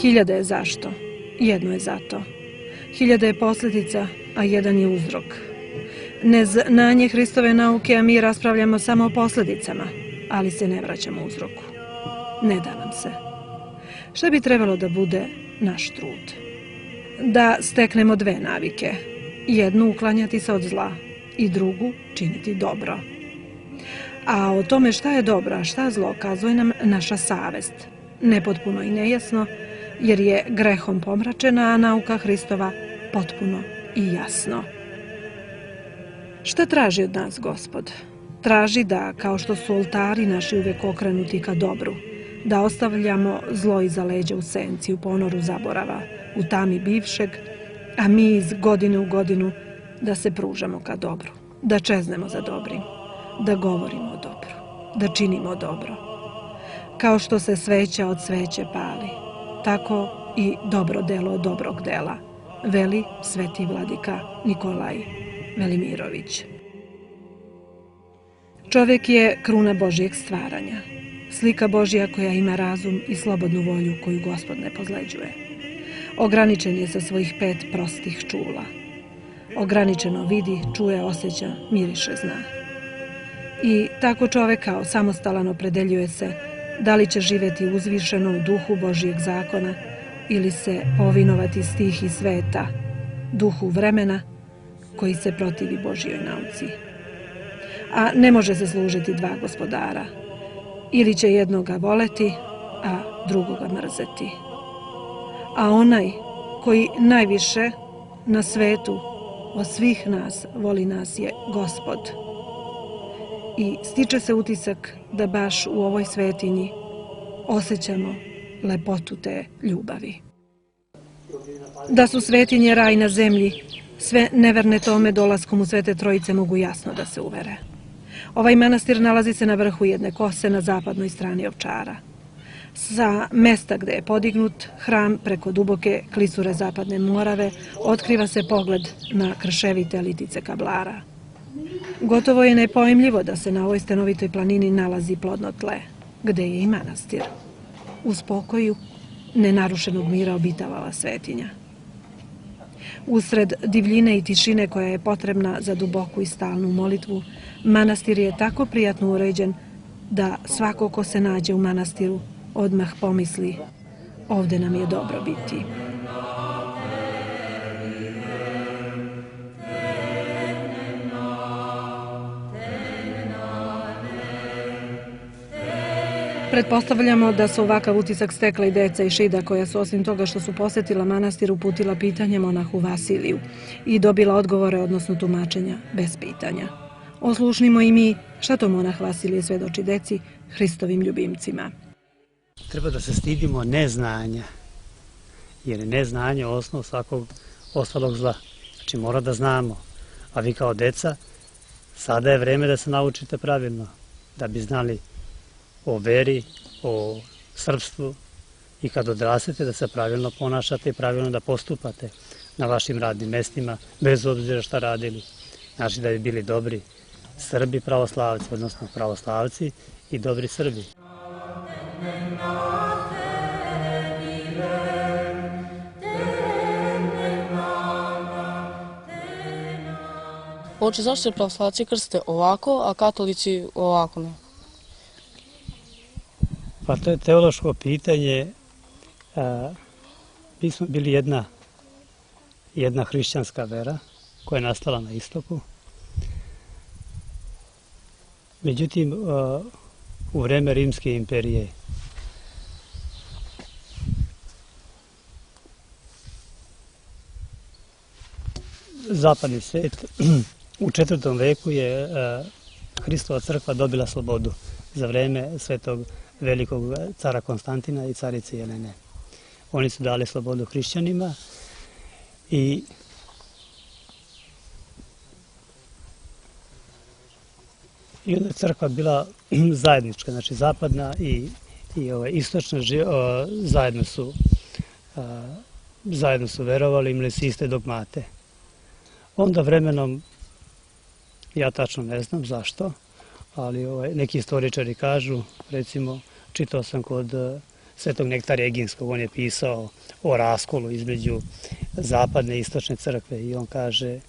Hiljada je zašto, jedno je zato. Hiljada je posljedica, a jedan je uzrok. Neznanje Hristove nauke, a mi raspravljamo samo o posljedicama, ali se ne vraćamo uzroku. Ne da nam se. Šta bi trebalo da bude naš trud? Da steknemo dve navike. Jednu uklanjati se od zla i drugu činiti dobro. A o tome šta je dobro, a šta zlo, kazuje nam naša savest. Nepotpuno i nejasno, jer je grehom pomračena, a nauka Hristova potpuno i jasno. Šta traži od nas Gospod? Traži da, kao što su oltari naši uvek okrenuti ka dobru, da ostavljamo zlo iza leđa u senci, u ponoru zaborava, u tami bivšeg, a mi iz godine u godinu da se pružamo ka dobru, da čeznemo za dobrim, da govorimo o dobru, da činimo dobro. Kao što se sveća od sveće pali, tako i dobro delo od dobrog dela, veli sveti vladika Nikolaj Velimirović. Čovjek je kruna Božijeg stvaranja, slika Božja koja ima razum i slobodnu volju koju Gospod ne pozleđuje. Ograničen je sa svojih 5 prostih čula. Ograničeno vidi, čuje, osjeća, miriše, zna. I tako čovjek kao samostalan opredeljuje se da li će živjeti uzvišeno u duhu Božijeg zakona ili se povinovati stihi sveta, duhu vremena koji se protivi Božjoj nauci. A ne može se služiti dva gospodara. Ili će jednoga voleti, a drugoga mrzeti. A onaj koji najviše na svetu od svih nas voli nas je Gospod. I stiče se utisak da baš u ovoj svetinji osjećamo lepotu te ljubavi. Da su svetinje raj na zemlji, sve neverne tome dolaskom u Svete Trojice mogu jasno da se uvere. Ovaj manastir nalazi se na vrhu jedne kose na zapadnoj strani Ovčara. Sa mesta gde je podignut hram preko duboke klisure Zapadne Morave otkriva se pogled na krševite litice Kablara. Gotovo je nepojmljivo da se na ovoj stanovitoj planini nalazi plodno tle, gde je i manastir. U spokoju nenarušenog mira obitava ova svetinja. Usred divljine i tišine koja je potrebna za duboku i stalnu molitvu, manastir je tako prijatno uređen da svako ko se nađe u manastiru odmah pomisli: ovde nam je dobro biti. Pretpostavljamo da su ovakav utisak stekla i deca i Šida koja su osim toga što su posjetila manastir uputila pitanje monahu Vasiliju i dobila odgovore, odnosno tumačenja, bez pitanja. Oslušnimo i mi šta to monah Vasilije svedoči deci, Hristovim ljubimcima. Treba da se stidimo neznanja, jer je neznanje osnov svakog ostalog zla. Znači mora da znamo, a vi kao deca, sada je vreme da se naučite pravilno, da bi znali o veri, o srpstvu i kad odrastete da se pravilno ponašate i pravilno da postupate na vašim radnim mestima, bez obzira šta radili. Znači da bi bili dobri Srbi pravoslavci, odnosno pravoslavci i dobri Srbi. Oče, zašto se pravoslavci krste ovako, a katolici ovako ne? Pa to je teološko pitanje. Mi smo bili jedna hrišćanska vera koja je nastala na istoku. Međutim, u vreme Rimske imperije zapadni svet u 4. veku je Hristova crkva dobila slobodu za vreme svetog velikog cara Konstantina i carice Jelene. Oni su dali slobodu hrišćanima i onda je crkva bila zajednička, znači zapadna i istočna zajedno su verovali, imali su iste dogmate. Onda vremenom, ja tačno ne znam zašto, ali neki istoričari kažu, recimo, čitao sam kod Svetog Nektarija Eginskog. On je pisao o raskolu između zapadne i istočne crkve i on kaže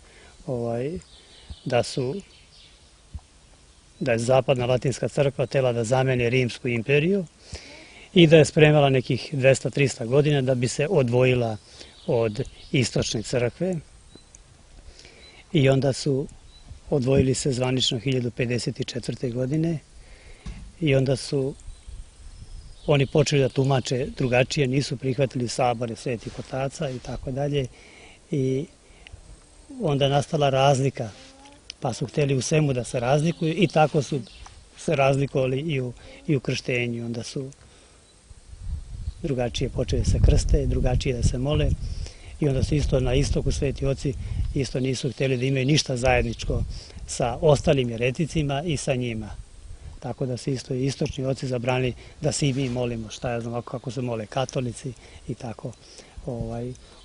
da je zapadna latinska crkva htjela da zameni Rimsku imperiju i da je spremala nekih 200-300 godina da bi se odvojila od istočne crkve. I onda su odvojili se zvanično 1054. godine i onda su oni počeli da tumače drugačije, nisu prihvatili sabore svetih otaca i tako dalje. I onda je nastala razlika, pa su htjeli u svemu da se razlikuju i tako su se razlikovali i u krštenju. Onda su drugačije počeli da se krste, drugačije da se mole i onda su isto na istoku sveti oci isto nisu htjeli da imaju ništa zajedničko sa ostalim jereticima i sa njima. Tako da se isto i istočni oci zabranili da se i mi molimo, šta ja znam kako se mole katolici i tako.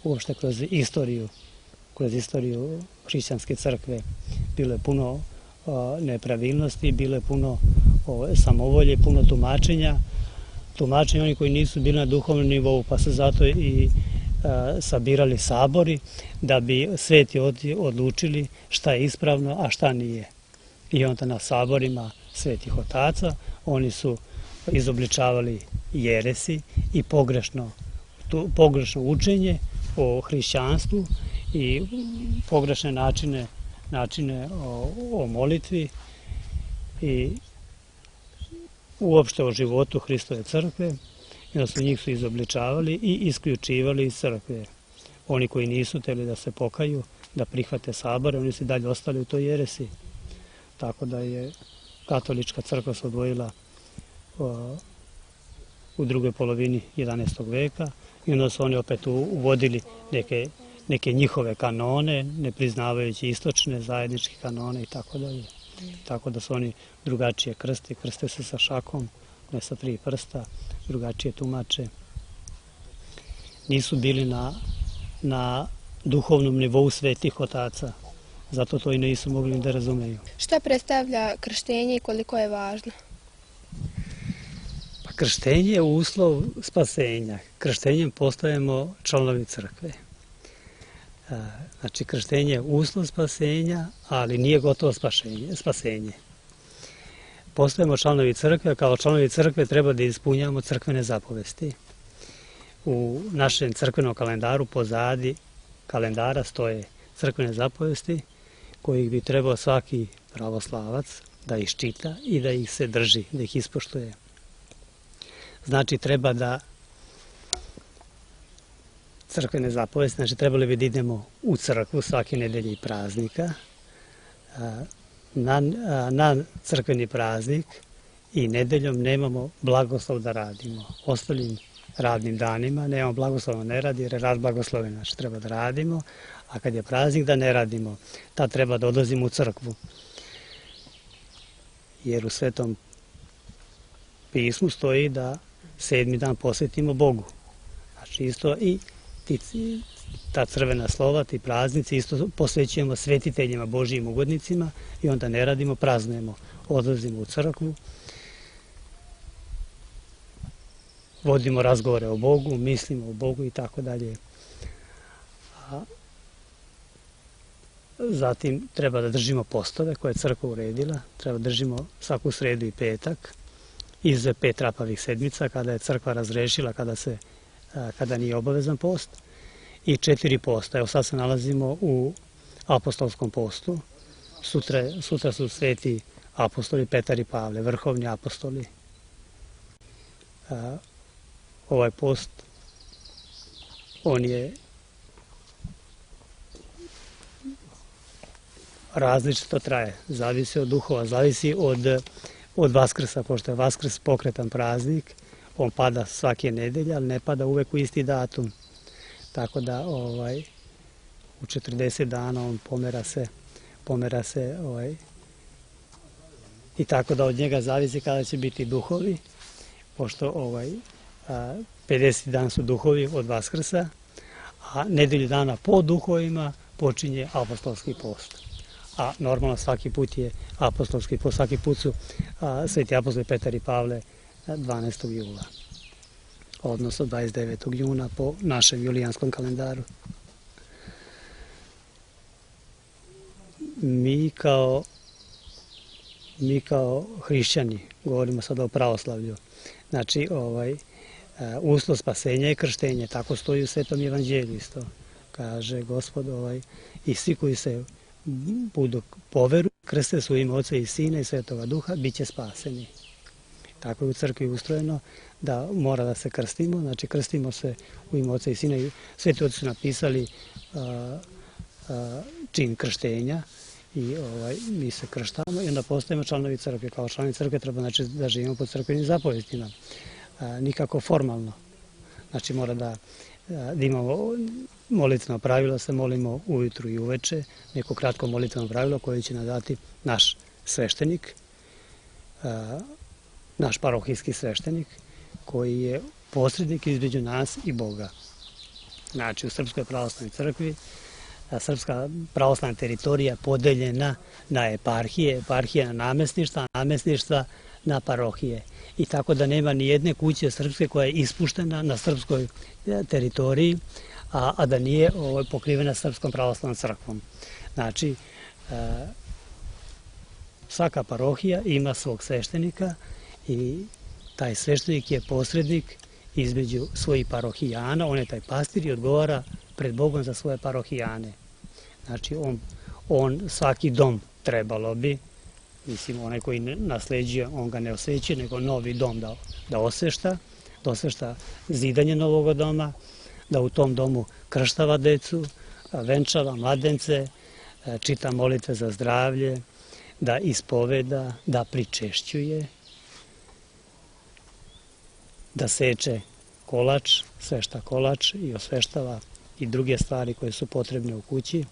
Uopšte kroz istoriju hrišćanske crkve bilo je puno nepravilnosti, bilo je puno samovolje, puno tumačenja oni koji nisu bili na duhovnom nivou, pa su zato i sabirali sabori da bi sveti oci odlučili šta je ispravno, a šta nije. I onda na saborima svetih otaca oni su izobličavali jeresi i pogrešno učenje o hrišćanstvu i pogrešne načine o molitvi i uopšte o životu Hristove crkve. I onda su njih su izobličavali i isključivali iz crkve. Oni koji nisu htjeli da se pokaju, da prihvate sabore, oni su dalje ostali u toj jeresi. Tako da je katolička crkva se odvojila u drugoj polovini 11. veka i onda su oni opet uvodili neke njihove kanone, ne priznavajući istočne zajedničke kanone i tako dalje. Tako da su oni drugačije krste se sa šakom, ne sa 3 prsta, drugačije tumače. Nisu bili na duhovnom nivou svetih otaca, zato to i nisu mogli da razumeju. Šta predstavlja krštenje i koliko je važno? Pa krštenje je uslov spasenja. Krštenjem postajemo članovi crkve. Znači, krštenje je uslov spasenja, ali nije gotovo spasenje. Postajemo članovi crkve, kao članovi crkve treba da ispunjavamo crkvene zapovesti. U našem crkvenom kalendaru pozadi kalendara stoje crkvene zapovesti kojih bi trebao svaki pravoslavac da ih čita i da ih se drži, da ih ispoštuje. Znači, treba da crkvene zapovesti, znači trebali bi da idemo u crkvu svake nedelje i praznika. Na crkveni praznik i nedeljom nemamo blagoslov da radimo. Ostalim radnim danima nemamo blagoslov ne radi jer je rad blagosloven, znači treba da radimo, a kad je praznik da ne radimo, tad treba da odlazimo u crkvu. Jer u Svetom pismu stoji da 7. dan posvetimo Bogu. Znači isto i ta crvena slova, ti praznici, isto posvećujemo svetiteljima, Božijim ugodnicima i onda ne radimo, praznujemo. Odlazimo u crkvu, vodimo razgovore o Bogu, mislimo o Bogu i tako dalje. Zatim treba da držimo postove koje je crkva uredila, treba da držimo svaku sredu i petak, izuzev 5 trapavih sedmica kada je crkva razrešila, kada nije obavezan post, i 4 posta. Evo sad se nalazimo u apostolskom postu. Sutra su sveti apostoli Petar i Pavle, vrhovni apostoli. Ovaj post, on je različito traje, zavisi od duhova, zavisi od Vaskrsa, pošto je Vaskrs pokretan praznik, on pada svake nedelje, ali ne pada uvek u isti datum. Tako da u 40 dana on pomera se i tako da od njega zavisi kada će biti duhovi, pošto 50 dana su duhovi od Vaskrsa, a nedelju dana po duhovima počinje apostolski post. A normalno svaki put je apostolski post, svaki put su sveti apostoli Petar i Pavle 12. jula. odnosno 29. juna po našem julijanskom kalendaru. Mi kao hrišćani, govorimo sada o pravoslavlju, znači uslov spasenja je krštenje, tako stoji u Svetom evanđelju isto. Kaže Gospod, i svi koji se budu poveru, krste su ime Oca i Sina i Svetoga Duha, bit će spaseni. Tako je u crkvi ustrojeno da mora da se krstimo, znači krstimo se u ime Oca i Sina i Sveti Oci su napisali čin krštenja i mi se krštamo i onda postajemo članovi crkve. Kao članovi crkve treba znači da živimo pod crkvenim zapovestima, nikako formalno. Znači mora da imamo molitveno pravilo, se molimo ujutru i uveče, neko kratko molitveno pravilo koje će nam dati naš sveštenik, naš parohijski sveštenik, koji je posrednik između nas i Boga. Znači u Srpskoj pravoslavnoj crkvi Srpska pravoslavna teritorija podeljena na eparhije, eparhije na namestništva, namestništva na parohije. I tako da nema ni jedne kuće srpske koja je ispuštena na srpskoj teritoriji, a da nije pokrivena Srpskom pravoslavnom crkvom. Znači, svaka parohija ima svog sveštenika i taj sveštenik je posrednik između svojih parohijana, on je taj pastir i odgovara pred Bogom za svoje parohijane. Znači, on svaki dom trebalo bi, mislim, onaj koji nasleđuje, on ga ne osvećuje, nego novi dom da osvešta, da osvešta zidanje novog doma, da u tom domu krštava decu, venčava mladence, čita molitve za zdravlje, da ispoveda, da pričešćuje, da seče kolač, svešta kolač i osveštava i druge stvari koje su potrebne u kući.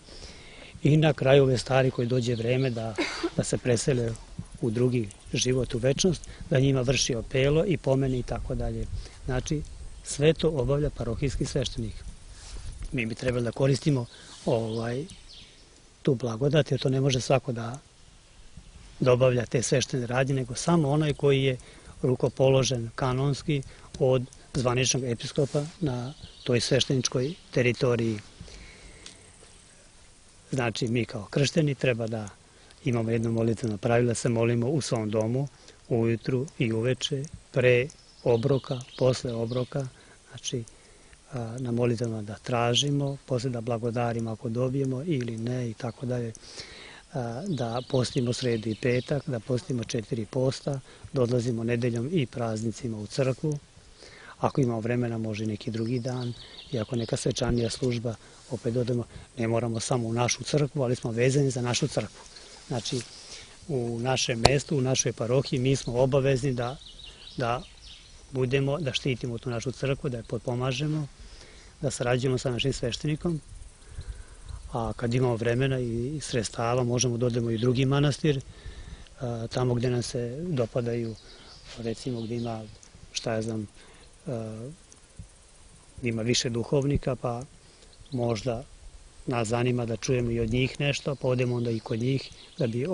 I na kraju ove stvari koje dođe vreme da se presele u drugi život, u večnost, da njima vrši opelo i pomene i tako dalje. Znači, sve to obavlja parohijski sveštenik. Mi bi trebali da koristimo tu blagodat, jer to ne može svako da obavlja te sveštene radnje, nego samo onaj koji je rukopoložen kanonski od zvaničnog episkopa na toj svešteničkoj teritoriji. Znači, mi kao kršteni treba da imamo jedno molitveno pravilo, da se molimo u svom domu, ujutru i uveče, pre obroka, posle obroka, znači na molitvama da tražimo, posle da blagodarimo ako dobijemo ili ne i tako dalje, da postimo sredu i petak, da postimo 4 posta, da odlazimo nedeljom i praznicima u crkvu. Ako imamo vremena, može neki drugi dan i ako neka svečanija služba, opet odemo, ne moramo samo u našu crkvu, ali smo vezani za našu crkvu. Znači, u našem mestu, u našoj parohiji, mi smo obavezni da budemo, da štitimo tu našu crkvu, da je potpomažemo, da sarađujemo sa našim sveštenikom, a kad imamo vremena i sredstava, možemo da odemo i u drugi manastir, tamo gde nam se dopadaju, recimo gde ima, šta ja znam, ima više duhovnika, pa možda nas zanima da čujemo i od njih nešto, pa odemo onda i kod njih da bi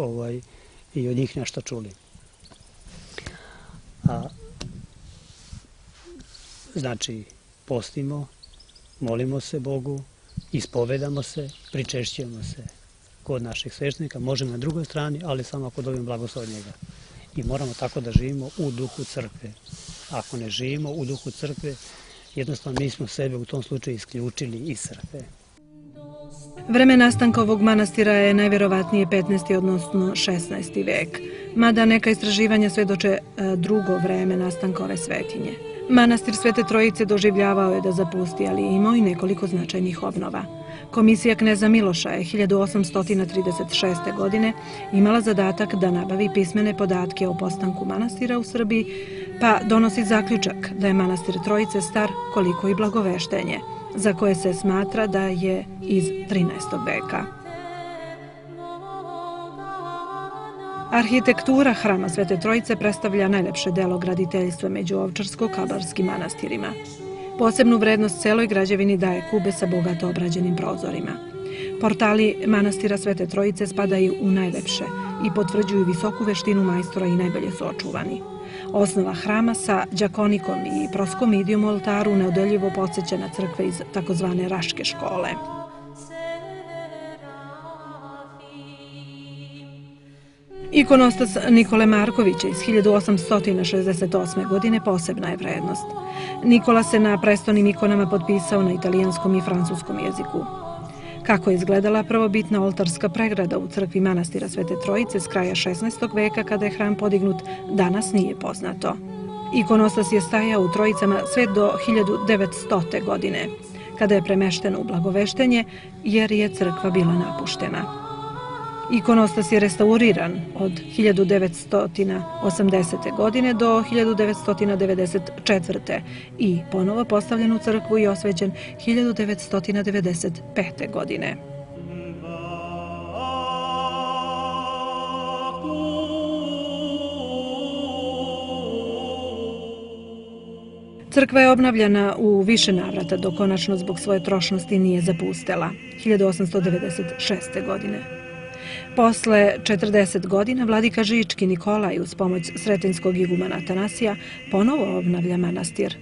i od njih nešto čuli. Znači, postimo, molimo se Bogu, ispovedamo se, pričešćujemo se kod naših sveštenika, možemo na drugoj strani, ali samo ako dobijemo blagoslov od njega. I moramo tako da živimo u duhu crkve. Ako ne živimo u duhu crkve, jednostavno mi smo sebe u tom slučaju isključili iz crkve. Vreme nastanka ovog manastira je najvjerovatnije 15. odnosno 16. vek, mada neka istraživanja svedoče drugo vreme nastanka ove svetinje. Manastir Svete Trojice doživljavao je da zapusti, ali je imao i nekoliko značajnih obnova. Komisija kneza Miloša je 1836. godine imala zadatak da nabavi pismene podatke o postanku manastira u Srbiji, pa donosi zaključak da je manastir Trojice star koliko i Blagoveštenje, za koje se smatra da je iz 13. veka. Arhitektura hrama Svete Trojice predstavlja najlepše delo graditeljstva među ovčarsko-kablarskim manastirima. Posebnu vrednost celoj građevini daje kube sa bogato obrađenim prozorima. Portali manastira Svete Trojice spadaju u najlepše i potvrđuju visoku veštinu majstora i najbolje su očuvani. Osnova hrama sa đakonikom i proskomidijom u oltaru neodoljivo podsjeća na crkve iz takozvane Raške škole. Ikonostas Nikole Markovića iz 1868. godine posebna je vrednost. Nikola se na prestonim ikonama potpisao na italijanskom i francuskom jeziku. Kako je izgledala prvobitna oltarska pregrada u crkvi manastira Svete Trojice s kraja 16. veka kada je hram podignut, danas nije poznato. Ikonostas je stajao u Trojicama sve do 1900. godine, kada je premešten u Blagoveštenje jer je crkva bila napuštena. Ikonostas je restauriran od 1980. godine do 1994. i ponovo postavljen u crkvu i osvećen 1995. godine. Crkva je obnavljana u više navrata dok konačno zbog svoje trošnosti nije zapustela 1896. godine. Posle 40 godina vladika Žički Nikolaj uz pomoć sretenjskog igumana Atanasija ponovo obnavlja manastir.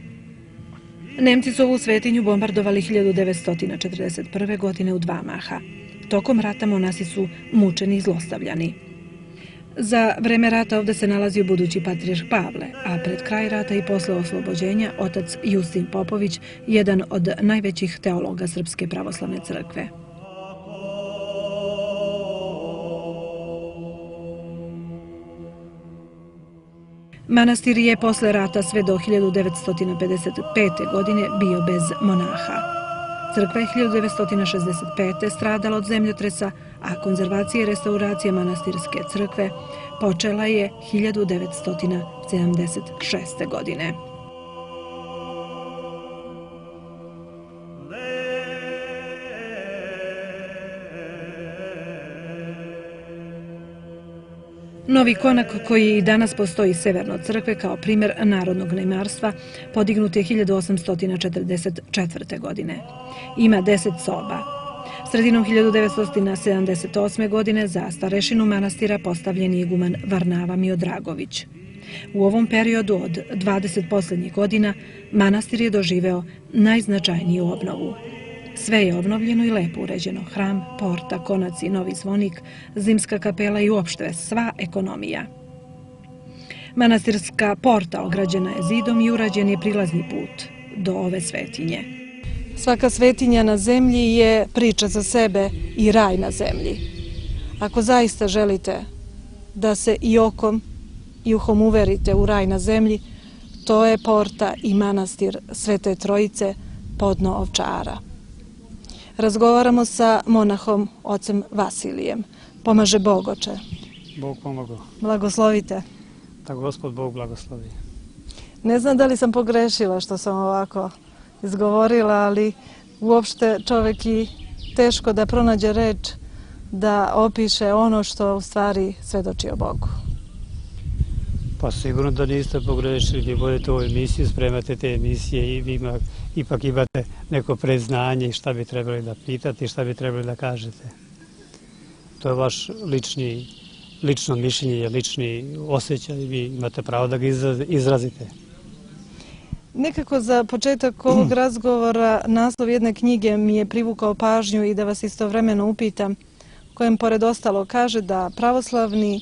Nemci su ovu svetinju bombardovali 1941. godine u dva maha. Tokom rata monasi su mučeni i zlostavljani. Za vreme rata ovde se nalazio budući patrijarh Pavle, a pred kraj rata i posle oslobođenja otac Justin Popović, jedan od najvećih teologa Srpske pravoslavne crkve. Manastir je posle rata sve do 1955. godine bio bez monaha. Crkva je 1965. stradala od zemljotresa, a konzervacija i restauracija manastirske crkve počela je 1976. godine. Novi konak koji i danas postoji severno od crkve kao primjer narodnog najmarstva podignut je 1844. godine. Ima 10 soba. Sredinom 1978. godine za starešinu manastira postavljen je iguman Varnava Miodragović. U ovom periodu od 20 posljednjih godina manastir je doživeo najznačajniju obnovu. Sve je obnovljeno i lepo uređeno. Hram, porta, konac i novi zvonik, zimska kapela i uopšte sva ekonomija. Manastirska porta ograđena je zidom i urađen je prilazni put do ove svetinje. Svaka svetinja na zemlji je priča za sebe i raj na zemlji. Ako zaista želite da se i okom i uhom uverite u raj na zemlji, to je porta i manastir Svete Trojice podno Ovčara. Razgovaramo sa monahom ocem Vasilijem. Pomaže Bog, oče. Bog pomogao. Blagoslovite. Da Gospod Bog blagoslovi. Ne znam da li sam pogrešila što sam ovako izgovorila, ali uopšte čovek i teško da pronađe reč da opiše ono što u stvari svedoči o Bogu. Pa sigurno da niste pogrešili, vi vodite ovu emisiju, spremate te emisije i vi ipak imate neko predznanje šta bi trebali da pitate i šta bi trebali da kažete. To je vaš lično mišljenje, lični osjećaj i vi imate pravo da ga izrazite. Nekako za početak ovog razgovora naslov jedne knjige mi je privukao pažnju i da vas istovremeno upitam, kojem pored ostalo kaže da pravoslavni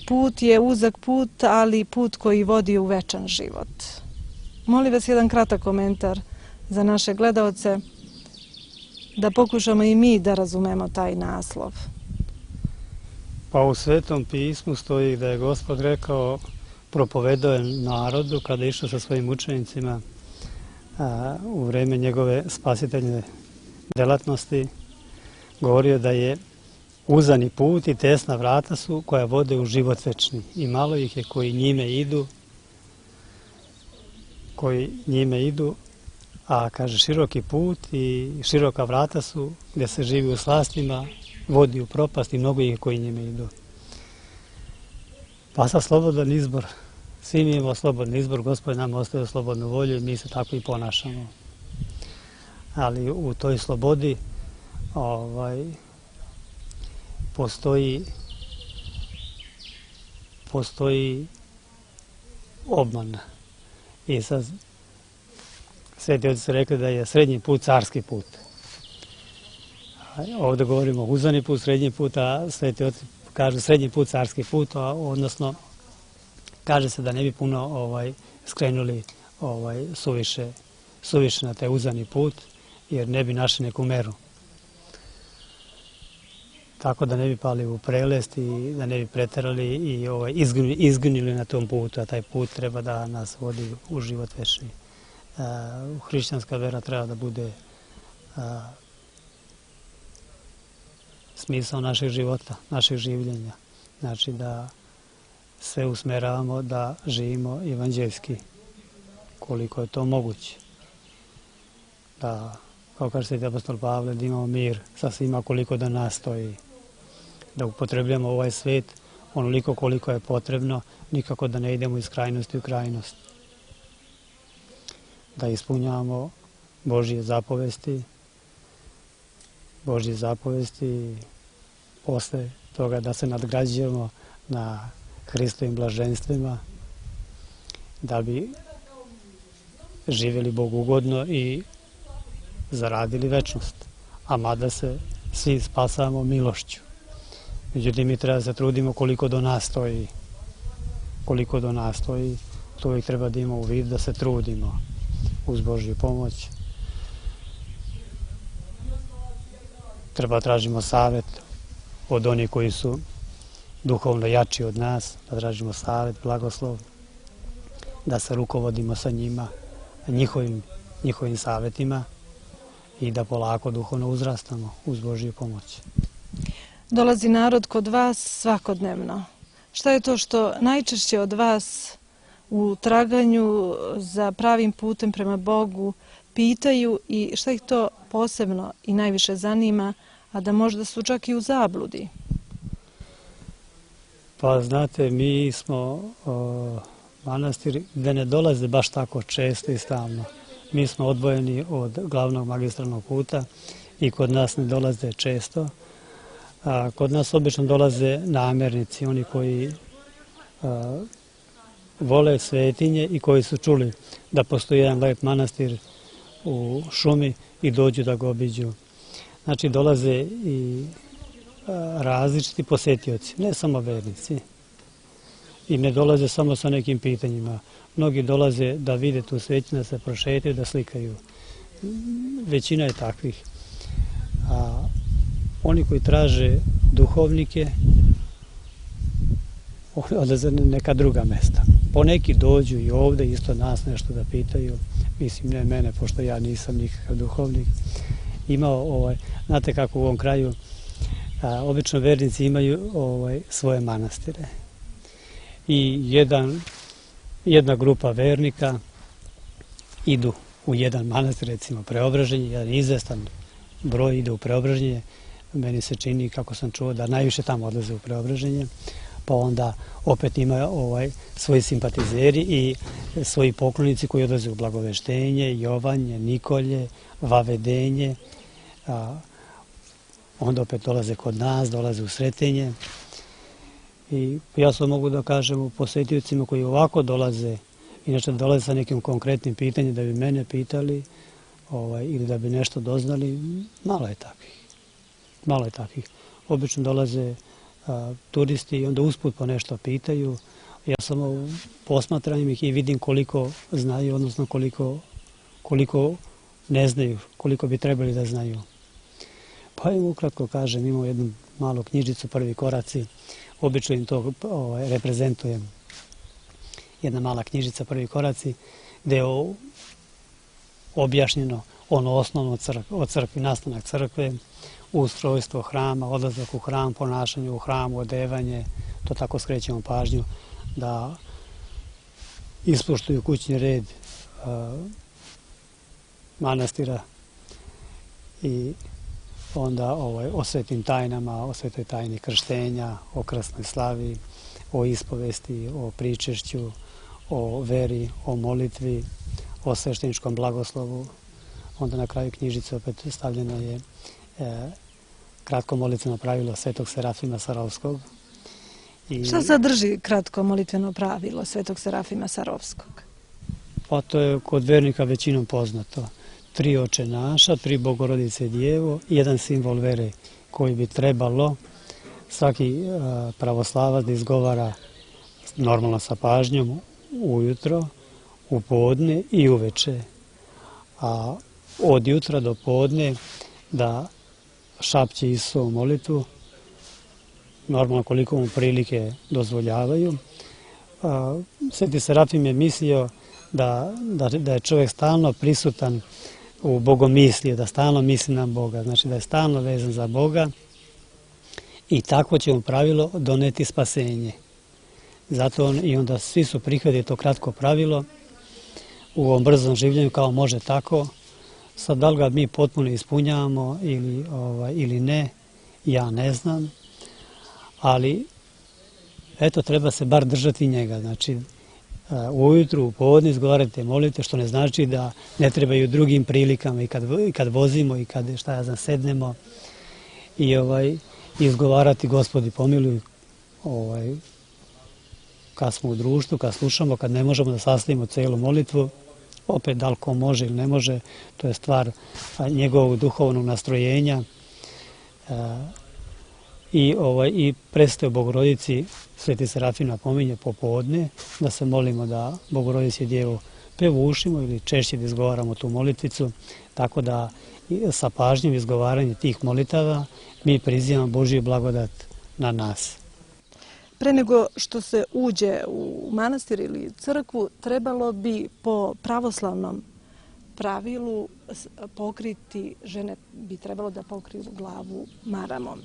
put je uzak put, ali put koji vodi u večan život. Molim vas jedan kratak komentar za naše gledaoce, da pokušamo i mi da razumemo taj naslov. Pa u Svetom pismu stoji da je Gospod rekao, propovedao je narodu kada je išao sa svojim učenicima u vreme njegove spasiteljne delatnosti, govorio da je uzani put i tesna vrata su koja vode u život večni. I malo ih je koji njime idu, a kaže široki put i široka vrata su gdje se živi u slastima, vodi u propast i mnogo ih je koji njime idu. Pa sad slobodan izbor. Svi mi imamo slobodan izbor, Gospod nam ostavio slobodnu volju i mi se tako i ponašamo. Ali u toj slobodi postoji postoji obmana. I sad sveti oci su rekli da je srednji put carski put. Ovdje govorimo uzani put, srednji put, a sveti oci kažu srednji put, carski put, odnosno kaže se da ne bi puno skrenuli suviše na taj uzani put, jer ne bi našli neku meru. Tako da ne bi pali u prelest i da ne bi preterali i izginuli na tom putu, a taj put treba da nas vodi u život večni. Hrišćanska vera treba da bude smisao našeg života, našeg življenja. Znači da sve usmeravamo da živimo evanđeljski, koliko je to moguće. Da, kao kaže sveti apostol Pavle, da imamo mir sa svima koliko da nastoji. Da upotrebljamo ovaj svet onoliko koliko je potrebno, nikako da ne idemo iz krajnosti u krajnost. Da ispunjavamo Božje zapovesti, posle toga da se nadgrađujemo na Hristovim blaženstvima, da bi živjeli bogugodno i zaradili večnost. A mada se svi spasamo milošću. Međutim, mi treba da se trudimo koliko do nas stoji. Koliko do nas stoji, to uvijek treba da imamo u vidu da se trudimo uz Božju pomoć. Treba tražimo savjet od onih koji su duhovno jači od nas, da tražimo savjet, blagoslov, da se rukovodimo sa njima, njihovim savjetima i da polako duhovno uzrastamo uz Božju pomoć. Dolazi narod kod vas svakodnevno. Šta je to što najčešće od vas u traganju za pravim putem prema Bogu pitaju i šta ih to posebno i najviše zanima, a da možda su čak i u zabludi? Pa znate, mi smo manastir gde ne dolaze baš tako često i stalno. Mi smo odvojeni od glavnog magistralnog puta i kod nas ne dolaze često. Kod nas obično dolaze namernici, oni koji vole svetinje i koji su čuli da postoji jedan lep manastir u šumi i dođu da ga obiđu. Znači dolaze i različiti posetioci, ne samo vernici. I ne dolaze samo sa nekim pitanjima. Mnogi dolaze da vide tu svećinu, da se prošetaju, da slikaju. Većina je takvih. A oni koji traže duhovnike, odlaze na neka druga mesta. Poneki dođu i ovde isto nas nešto da pitaju. Mislim, ne mene, pošto ja nisam nikakav duhovnik. Znate kako u ovom kraju, obično vernici imaju svoje manastire. I jedna grupa vernika idu u jedan manastir, recimo Preobraženje, jedan izvestan broj ide u Preobraženje. Meni se čini, kako sam čuo, da najviše tamo odlaze u Preobraženje. Pa onda opet ima svoji simpatizeri i svoji poklonici koji odlaze u Blagoveštenje, Jovanje, Nikolje, Vavedenje. Onda opet dolaze kod nas, dolaze u Sretenje. I ja sam mogu da kažem u posetiocima koji ovako dolaze, inače dolaze sa nekim konkretnim pitanjem da bi mene pitali ili da bi nešto doznali, malo je takvih. Obično dolaze turisti i onda usput po nešto pitaju. Ja samo posmatram ih i vidim koliko znaju, odnosno koliko ne znaju, koliko bi trebali da znaju. Pa im ukratko kažem, imamo jednu malu knjižicu, Prvi koraci, obično im to reprezentujem. Jedna mala knjižica, Prvi koraci, gde je objašnjeno ono osnovno od crkvi, nastanak crkve, ustrojstvo hrama, odlazak u hram, ponašanje u hramu, odevanje, to tako skrećemo pažnju da ispoštuju kućni red manastira i onda o svetim tajnama, o svetoj tajni krštenja, o krstnoj slavi, o ispovesti, o pričešću, o veri, o molitvi, o svešteničkom blagoslovu. Onda na kraju knjižice opet stavljeno je kratko molitveno pravilo Svetog Serafima Sarovskog Šta sadrži kratko molitveno pravilo Svetog Serafima Sarovskog? Pa to je kod vernika većinom poznato. 3 oče naša, 3 Bogorodice Djevo, jedan simbol vere koji bi trebalo svaki pravoslavac da izgovara normalno sa pažnjom ujutro, u podne i uveče. A od jutra do podne da šapće Isusovu molitvu, normalno koliko mu prilike dozvoljavaju. Sveti Serafim je mislio da je čovjek stalno prisutan u bogomisliju, da stalno misli na Boga, znači da je stalno vezan za Boga i tako će mu pravilo doneti spasenje. Zato i onda svi su prihvatili to kratko pravilo u ovom brzom življenju kao može tako. Sad da li ga mi potpuno ispunjavamo ili ne, ja ne znam, ali eto treba se bar držati njega, znači ujutru, u podne izgovarate molite, što ne znači da ne trebaju u drugim prilikama i kad vozimo i kad sednemo i izgovarati Gospodi pomiluj kad smo u društvu, kad slušamo, kad ne možemo da sastavimo celu molitvu, opet da li ko može ili ne može, to je stvar njegovog duhovnog nastrojenja i predstavu Bogorodici Sveti Serafim napominje popodne da se molimo da Bogorodici Djevu pevušimo ili češće da izgovaramo tu molitvicu, tako da sa pažnjom izgovaranja tih molitava mi prizivamo Božju blagodat na nas. Pre nego što se uđe u manastir ili crkvu, trebalo bi po pravoslavnom pravilu pokriti, žene bi trebalo da pokriju glavu maramom.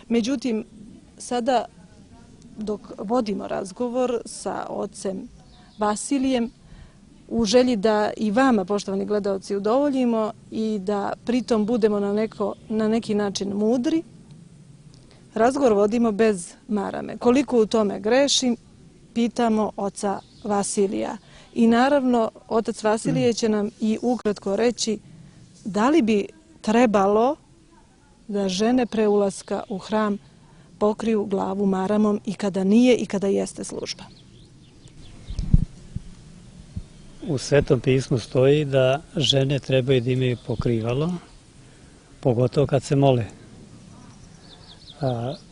Međutim, sada dok vodimo razgovor sa ocem Vasilijem, u želji da i vama, poštovani gledaoci, udovoljimo i da pritom budemo na neki način mudri, razgovor vodimo bez marame. Koliko u tome grešim, pitamo oca Vasilija. I naravno, otac Vasilije će nam i ukratko reći da li bi trebalo da žene pre ulaska u hram pokriju glavu maramom i kada nije i kada jeste služba. U Svetom pismu stoji da žene trebaju da imaju pokrivalo, pogotovo kad se mole.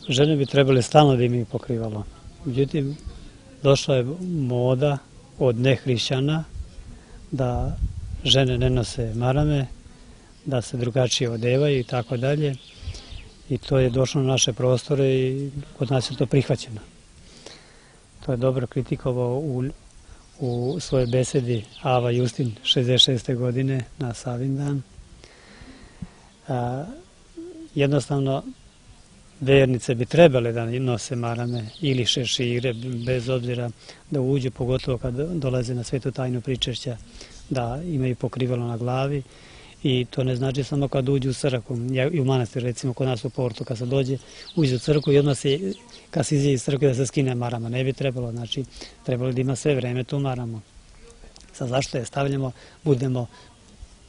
Žene bi trebale stalno da imaju pokrivalo. Međutim, došla je moda od nehrišćana da žene ne nose marame, da se drugačije odevaju i tako dalje. I to je došlo na naše prostore i kod nas je to prihvaćeno. To je dobro kritikovao u svojoj besedi Ava Justin 66. godine na Savindan. Jednostavno, vernice bi trebale da nose marame ili šešire, bez obzira da uđu, pogotovo kad dolaze na svetu tajnu pričešća, da imaju pokrivalo na glavi. I to ne znači samo kad uđu u crkvu, i u manastir, recimo kod nas u Portu, kad se uđe u crkvu i odmah kad se izađe iz crkve da se skine marama. Ne bi trebalo, znači trebalo da ima sve vreme tu maramu. Sad zašto je stavljamo, budemo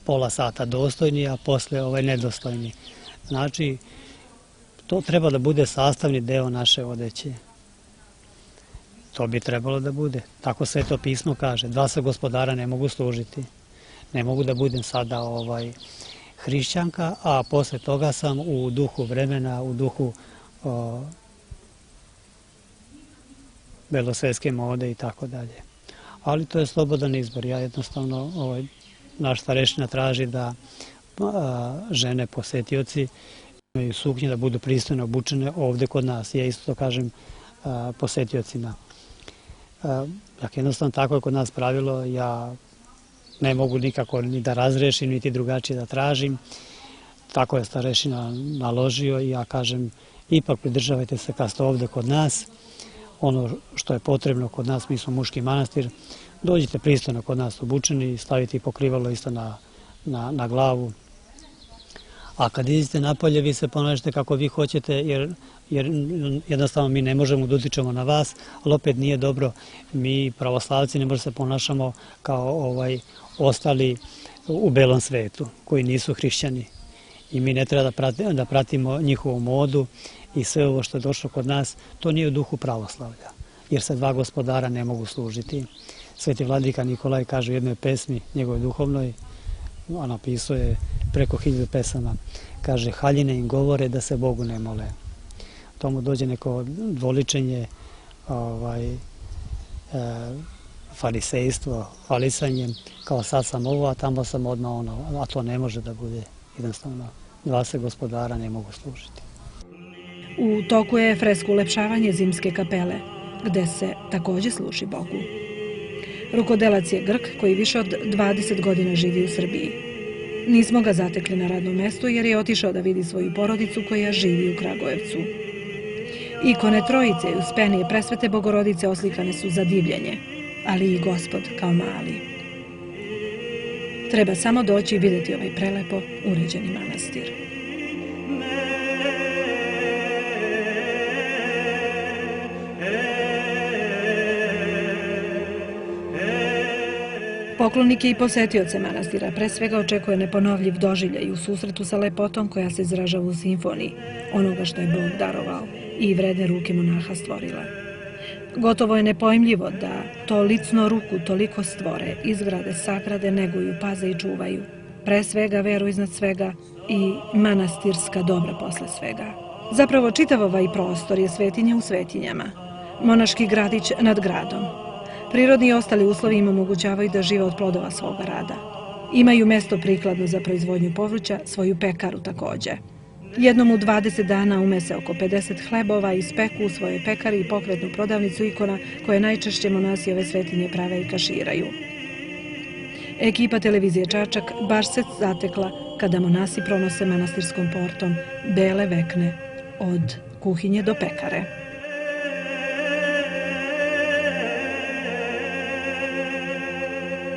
pola sata dostojni, a posle nedostojni. Znači, to treba da bude sastavni deo naše odeće. To bi trebalo da bude. Tako Sveto pismo kaže, dva se gospodara ne mogu služiti. Ne mogu da budem sada hrišćanka, a posle toga sam u duhu vremena, u duhu belosvetske mode i tako dalje. Ali to je slobodan izbor. Ja jednostavno, naš starešina traži da žene posetioci imaju suknje, da budu pristojno obučene ovde kod nas. Ja isto to kažem posetiocima. Dakle, jednostavno tako je kod nas pravilo, ja ne mogu nikako ni da razrešim, niti drugačije da tražim. Tako je starešina naložio i ja kažem, ipak pridržavajte se kad ste ovde kod nas. Ono što je potrebno kod nas, mi smo muški manastir, dođite pristojno kod nas obučeni i stavite pokrivalo isto na glavu. A kad idete napolje, vi se ponašate kako vi hoćete, jer jednostavno mi ne možemo da utičemo na vas, ali opet nije dobro. Mi pravoslavci ne možemo se ponašamo kao ostali u belom svetu, koji nisu hrišćani. I mi ne treba da pratimo njihovu modu i sve ovo što je došlo kod nas, to nije u duhu pravoslavlja, jer se dva gospodara ne mogu služiti. Sveti vladika Nikolaj kaže u jednoj pesmi, njegovoj duhovnoj, a napisao je preko 1000 pesama, kaže: haljine im govore da se Bogu ne mole. Tomu dođe neko dvoličenje, farisejstvo, hvalisanje, kao sad sam ovo, a tamo sam odmah ono, a to ne može da bude. Jednostavno, dva se gospodara ne mogu služiti. U toku je fresko ulepšavanje zimske kapele, gde se takođe služi Bogu. Rukodelac je Grk koji više od 20 godina živi u Srbiji. Nismo ga zatekli na radnom mestu jer je otišao da vidi svoju porodicu koja živi u Kragujevcu. Ikone Trojice i Uspenije Presvete Bogorodice oslikane su za divljenje, ali i Gospod kao mali. Treba samo doći i vidjeti ovaj prelepo uređeni manastir. Poklonike i posetioce manastira pre svega očekuje neponovljiv doživljaj u susretu sa lepotom koja se izražava u simfoniji onoga što je Bog darovao i vredne ruke monaha stvorile. Gotovo je nepojmljivo da to licno ruku toliko stvore, izgrade, sagrade, neguju, paze i čuvaju. Pre svega veru iznad svega i manastirska dobra posle svega. Zapravo čitav ovaj prostor je svetinja u svetinjama, monaški gradić nad gradom. Prirodni i ostali uslovi im omogućavaju da žive od plodova svoga rada. Imaju mesto prikladno za proizvodnju povrća, svoju pekaru takođe. Jednom u 20 dana umese oko 50 hlebova i speku u svojoj pekari i pokretnu prodavnicu ikona koje najčešće monasi ove svetinje prave i kaširaju. Ekipa televizije Čačak baš se zatekla kada monasi pronose manastirskom portom bele vekne od kuhinje do pekare.